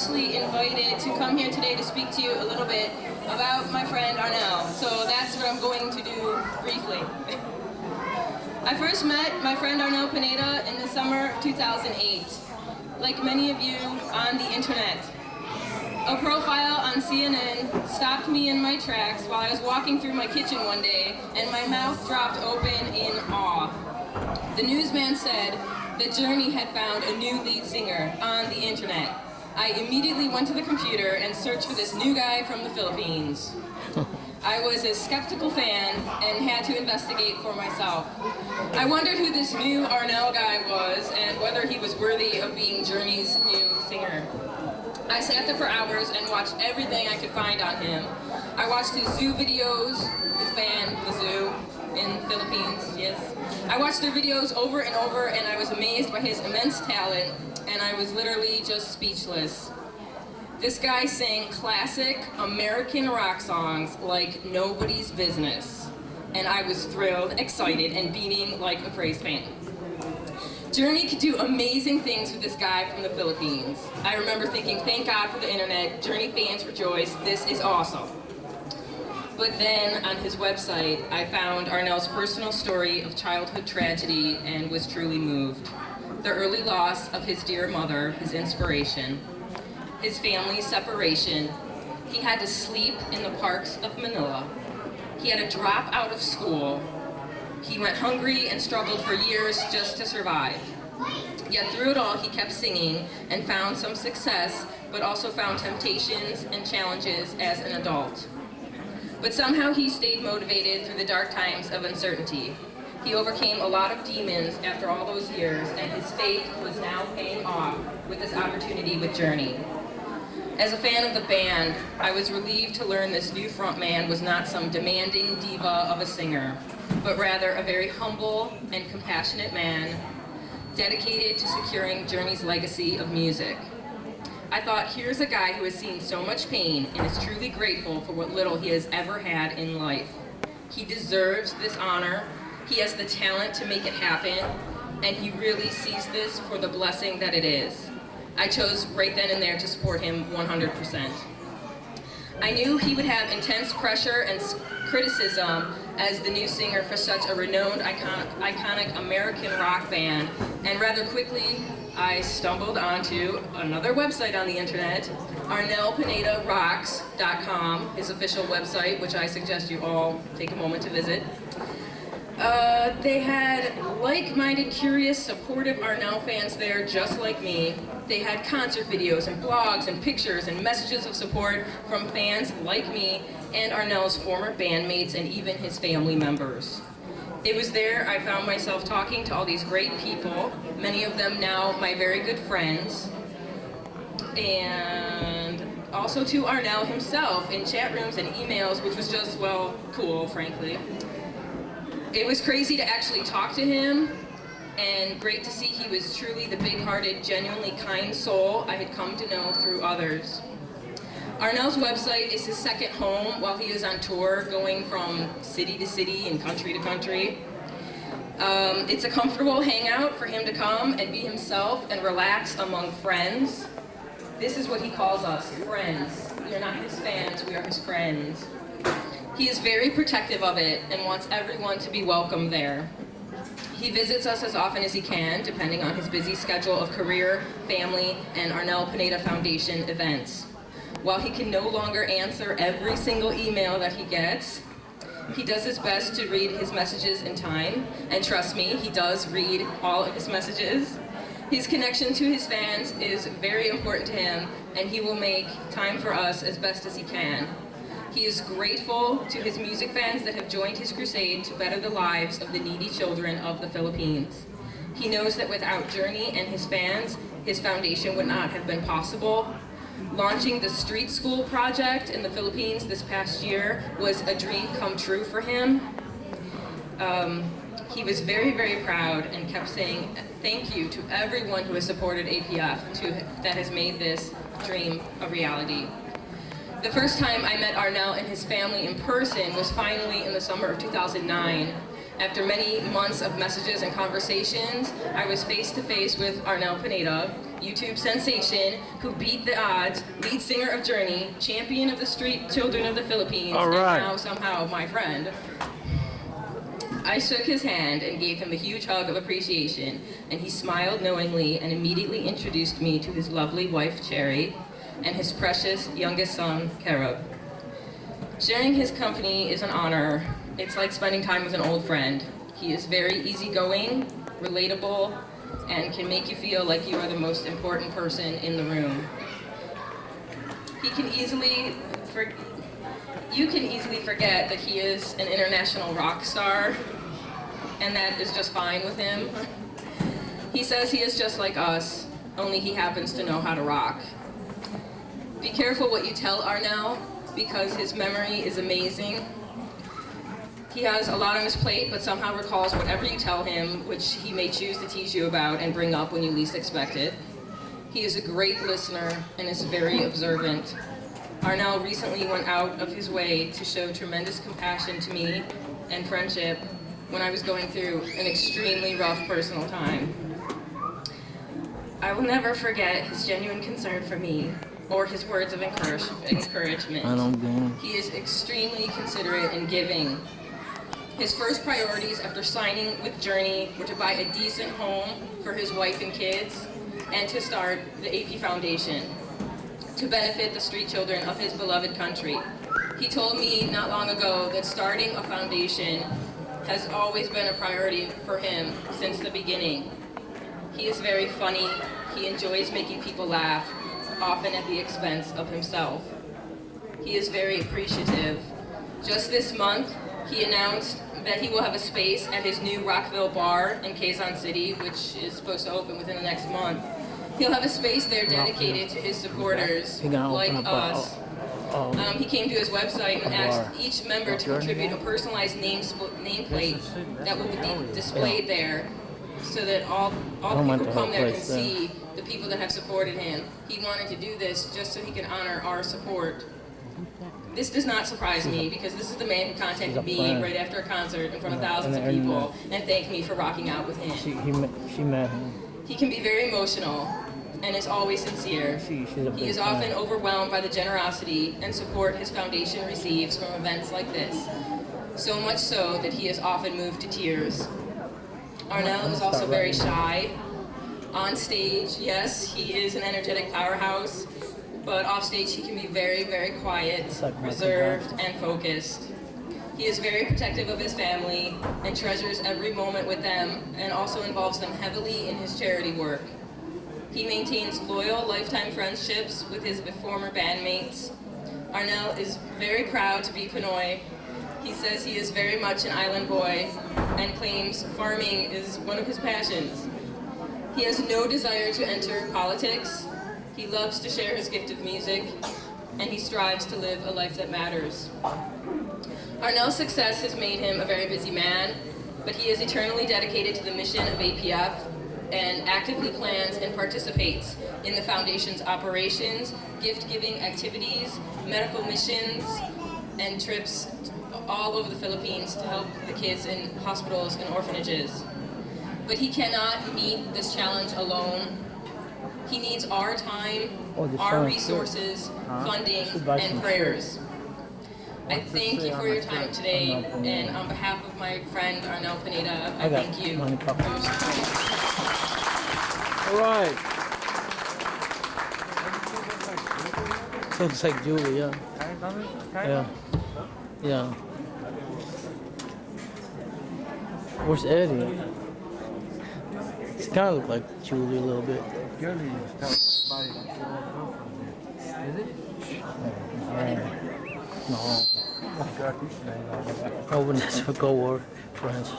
graciously invited to come here today to speak to you a little bit about my friend Arnel. So that's what I'm going to do briefly. I first met my friend Arnel Pineda in the summer of 2008, like many of you, on the internet. A profile on CNN stopped me in my tracks while I was walking through my kitchen one day, and my mouth dropped open in awe. The newsman said that Journey had found a new lead singer on the internet. I immediately went to the computer and searched for this new guy from the Philippines. I was a skeptical fan and had to investigate for myself. I wondered who this new Arnel guy was and whether he was worthy of being Journey's new singer. I sat there for hours and watched everything I could find on him. I watched his zoo videos, his band, the Zoo, in the Philippines, yes. I watched their videos over and over, and I was amazed by his immense talent, and I was literally just speechless. This guy sang classic American rock songs like nobody's business, and I was thrilled, excited, and beaming like a crazed fan. Journey could do amazing things with this guy from the Philippines. I remember thinking, thank God for the internet, Journey fans rejoice, this is awesome. But then on his website, I found Arnel's personal story of childhood tragedy and was truly moved. The early loss of his dear mother, his inspiration, his family's separation. He had to sleep in the parks of Manila. He had to drop out of school. He went hungry and struggled for years just to survive. Yet through it all, he kept singing and found some success, but also found temptations and challenges as an adult. But somehow he stayed motivated through the dark times of uncertainty. He overcame a lot of demons after all those years, and his faith was now paying off with this opportunity with Journey. As a fan of the band, I was relieved to learn this new frontman was not some demanding diva of a singer, but rather a very humble and compassionate man, dedicated to securing Journey's legacy of music. I thought, here's a guy who has seen so much pain and is truly grateful for what little he has ever had in life. He deserves this honor, he has the talent to make it happen, and he really sees this for the blessing that it is. I chose right then and there to support him 100%. I knew he would have intense pressure and criticism as the new singer for such a renowned, iconic American rock band, and rather quickly, I stumbled onto another website on the internet, arnelpinedarocks.com, his official website, which I suggest you all take a moment to visit. They had like-minded, curious, supportive Arnel fans there just like me. They had concert videos and blogs and pictures and messages of support from fans like me and Arnel's former bandmates and even his family members. It was there I found myself talking to all these great people, many of them now my very good friends, and also to Arnel himself in chat rooms and emails, which was just, well, cool, frankly. It was crazy to actually talk to him, and great to see he was truly the big-hearted, genuinely kind soul I had come to know through others. Arnel's website is his second home while he is on tour, going from city to city and country to country. It's a comfortable hangout for him to come and be himself and relax among friends. This is what he calls us, friends. We are not his fans, we are his friends. He is very protective of it and wants everyone to be welcome there. He visits us as often as he can, depending on his busy schedule of career, family, and Arnel Pineda Foundation events. While he can no longer answer every single email that he gets, he does his best to read his messages in time, and trust me, he does read all of his messages. His connection to his fans is very important to him, and he will make time for us as best as he can. He is grateful to his music fans that have joined his crusade to better the lives of the needy children of the Philippines. He knows that without Journey and his fans, his foundation would not have been possible. Launching the Street School project in the Philippines this past year was a dream come true for him. He was very, very proud and kept saying thank you to everyone who has supported APF that has made this dream a reality. The first time I met Arnel and his family in person was finally in the summer of 2009. After many months of messages and conversations, I was face to face with Arnel Pineda, YouTube sensation who beat the odds, lead singer of Journey, champion of the street children of the Philippines, All right. and now somehow my friend. I shook his hand and gave him a huge hug of appreciation, and he smiled knowingly and immediately introduced me to his lovely wife, Cherry, and his precious youngest son, Kerub. Sharing his company is an honor. It's like spending time with an old friend. He is very easygoing, relatable, and can make you feel like you are the most important person in the room. You can easily forget that he is an international rock star, and that is just fine with him. He says he is just like us, only he happens to know how to rock. Be careful what you tell Arnel, because his memory is amazing. He has a lot on his plate, but somehow recalls whatever you tell him, which he may choose to tease you about and bring up when you least expect it. He is a great listener and is very observant. Arnel recently went out of his way to show tremendous compassion to me and friendship when I was going through an extremely rough personal time. I will never forget his genuine concern for me or his words of encouragement. He is extremely considerate and giving. His first priorities after signing with Journey were to buy a decent home for his wife and kids and to start the AP Foundation to benefit the street children of his beloved country. He told me not long ago that starting a foundation has always been a priority for him since the beginning. He is very funny. He enjoys making people laugh, often at the expense of himself. He is very appreciative. Just this month, he announced that he will have a space at his new Rockville bar in Quezon City, which is supposed to open within the next month. He'll have a space there dedicated to his supporters, like us. He came to his website and asked each member to contribute a personalized nameplate that will be displayed there so that all the people who come there can see the people that have supported him. He wanted to do this just so he can honor our support. This does not surprise me because this is the man who contacted me right after a concert in front of thousands of people and thanked me for rocking out with him. She met him. He can be very emotional and is always sincere. He is often overwhelmed by the generosity and support his foundation receives from events like this. So much so that he is often moved to tears. Arnel is also very shy. On stage, yes, he is an energetic powerhouse, but off stage he can be very, very quiet, reserved, and focused. He is very protective of his family and treasures every moment with them, and also involves them heavily in his charity work. He maintains loyal, lifetime friendships with his former bandmates. Arnel is very proud to be Pinoy. He says he is very much an island boy and claims farming is one of his passions. He has no desire to enter politics. He loves to share his gift of music, and he strives to live a life that matters. Arnel's success has made him a very busy man, but he is eternally dedicated to the mission of APF and actively plans and participates in the Foundation's operations, gift-giving activities, medical missions, and trips all over the Philippines to help the kids in hospitals and orphanages. But he cannot meet this challenge alone. He needs our time, our resources, funding, and prayers. I thank you for your time today, and on behalf of my friend Arnel Pineda, I thank you for your support. All right. Looks like Julie, yeah. Yeah. Yeah. Where's Eddie? She kind of look like Julie a little bit. No. Oh, Vanessa, go work, friends.